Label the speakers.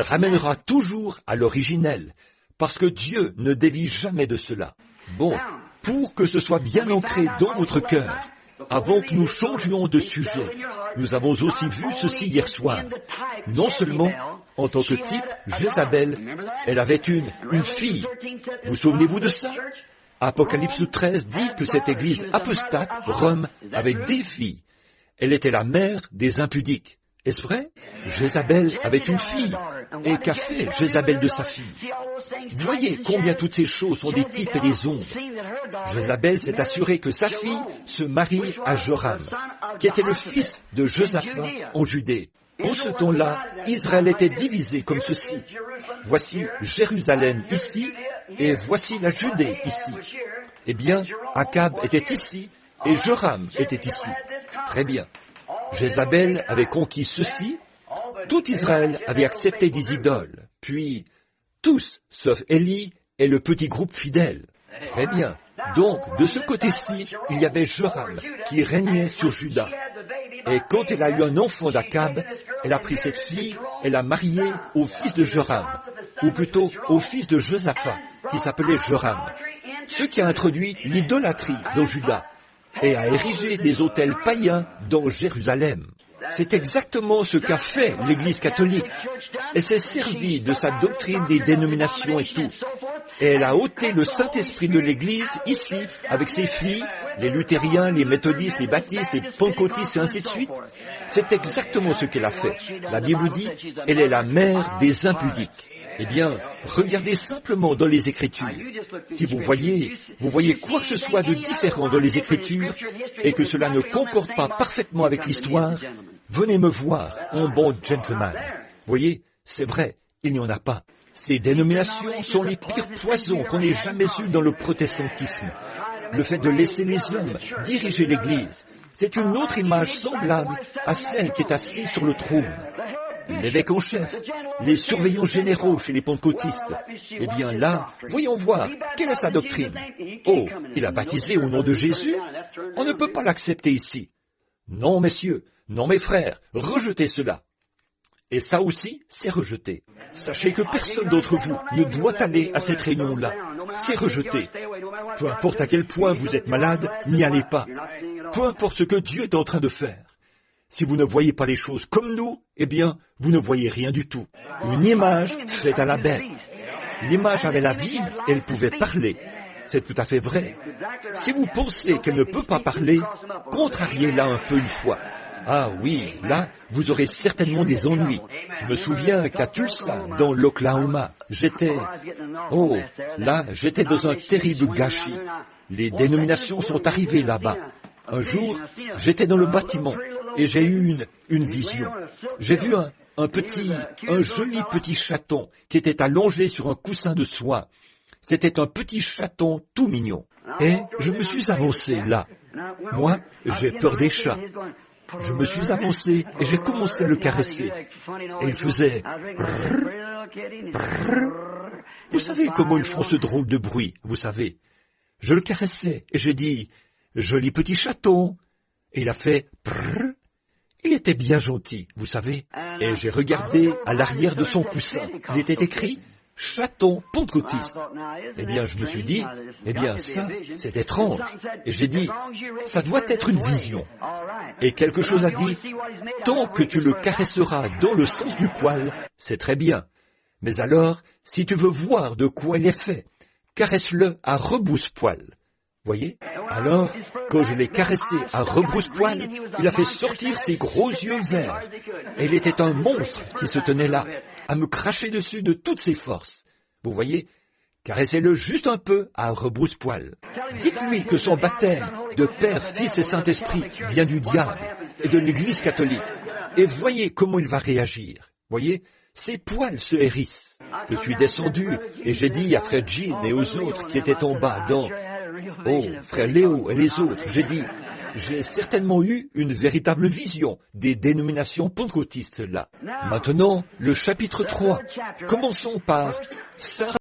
Speaker 1: ramènera toujours à l'originel, parce que Dieu ne dévie jamais de cela. Bon, pour que ce soit bien ancré dans votre cœur, avant que nous changions de sujet, nous avons aussi vu ceci hier soir. Non seulement, en tant que type, Jézabel, elle avait une fille. Vous souvenez-vous de ça? Apocalypse 13 dit que cette église apostate, Rome, avait des filles. Elle était la mère des impudiques. Est-ce vrai? Jézabel avait une fille. Et qu'a fait Jézabel de sa fille? Voyez combien toutes ces choses sont des types et des ombres. Jézabel s'est assurée que sa fille se marie à Joram, qui était le fils de Josaphat en Judée. En ce temps-là, Israël était divisé comme ceci. Voici Jérusalem ici, et voici la Judée ici. Eh bien, Akab était ici, et Joram était ici. Très bien. Jézabel avait conquis ceci, tout Israël avait accepté des idoles, puis tous, sauf Élie et le petit groupe fidèle. Très bien. Donc, de ce côté-ci, il y avait Joram qui régnait sur Juda. Et quand elle a eu un enfant d'Akab, elle a pris cette fille et l'a mariée au fils de Joram, ou plutôt au fils de Josaphat, qui s'appelait Joram, ce qui a introduit l'idolâtrie dans Juda et a érigé des autels païens dans Jérusalem. C'est exactement ce qu'a fait l'Église catholique. Elle s'est servie de sa doctrine des dénominations et tout. Et elle a ôté le Saint-Esprit de l'Église ici, avec ses filles, les luthériens, les méthodistes, les baptistes, les pentecôtistes et ainsi de suite. C'est exactement ce qu'elle a fait. La Bible dit, elle est la mère des impudiques. Eh bien, regardez simplement dans les Écritures. Si vous voyez quoi que ce soit de différent dans les Écritures, et que cela ne concorde pas parfaitement avec l'histoire, venez me voir, en bon gentleman. Voyez, c'est vrai, il n'y en a pas. Ces dénominations sont les pires poisons qu'on ait jamais eus dans le protestantisme. Le fait de laisser les hommes diriger l'Église, c'est une autre image semblable à celle qui est assise sur le trône. L'évêque en chef, les surveillants généraux chez les pentecôtistes. Eh bien là, voyons voir, quelle est sa doctrine? Oh, il a baptisé au nom de Jésus? On ne peut pas l'accepter ici. Non, messieurs, non, mes frères, rejetez cela. Et ça aussi, c'est rejeté. Sachez que personne d'entre vous ne doit aller à cette réunion-là. C'est rejeté. Peu importe à quel point vous êtes malade, n'y allez pas. Peu importe ce que Dieu est en train de faire. Si vous ne voyez pas les choses comme nous, eh bien, vous ne voyez rien du tout. Une image faite à la bête. L'image avait la vie, elle pouvait parler. C'est tout à fait vrai. Si vous pensez qu'elle ne peut pas parler, contrariez-la un peu une fois. Ah oui, là, vous aurez certainement des ennuis. Je me souviens qu'à Tulsa, dans l'Oklahoma, j'étais dans un terrible gâchis. Les dénominations sont arrivées là-bas. Un jour, j'étais dans le bâtiment et j'ai eu une vision. J'ai vu un joli petit chaton qui était allongé sur un coussin de soie. C'était un petit chaton tout mignon. Et je me suis avancé là. Moi, j'ai peur des chats. Je me suis avancé et j'ai commencé à le caresser. Et il faisait... Vous savez comment ils font ce drôle de bruit, vous savez. Je le caressais et j'ai dit, joli petit chaton. Et il a fait... Il était bien gentil, vous savez. Et j'ai regardé à l'arrière de son coussin. Il était écrit... chaton pentecôtiste. Eh bien, je me suis dit, ça, c'est étrange. Et j'ai dit, ça doit être une vision. Et quelque chose a dit, tant que tu le caresseras dans le sens du poil, c'est très bien. Mais alors, si tu veux voir de quoi il est fait, caresse-le à rebrousse-poil. Voyez? Alors, quand je l'ai caressé à rebrousse-poil, il a fait sortir ses gros yeux verts. Et il était un monstre qui se tenait là, à me cracher dessus de toutes ses forces. Vous voyez? Caressez-le juste un peu à rebrousse-poil. Dites-lui que son baptême de Père, Fils et Saint-Esprit vient du diable et de l'Église catholique. Et voyez comment il va réagir. Voyez? Ses poils se hérissent. Je suis descendu et j'ai dit à Frère Jean et aux autres qui étaient en bas Frère Léo et les autres, j'ai dit, j'ai certainement eu une véritable vision des dénominations pentecôtistes là. Maintenant, le chapitre 3. Commençons par Sarah.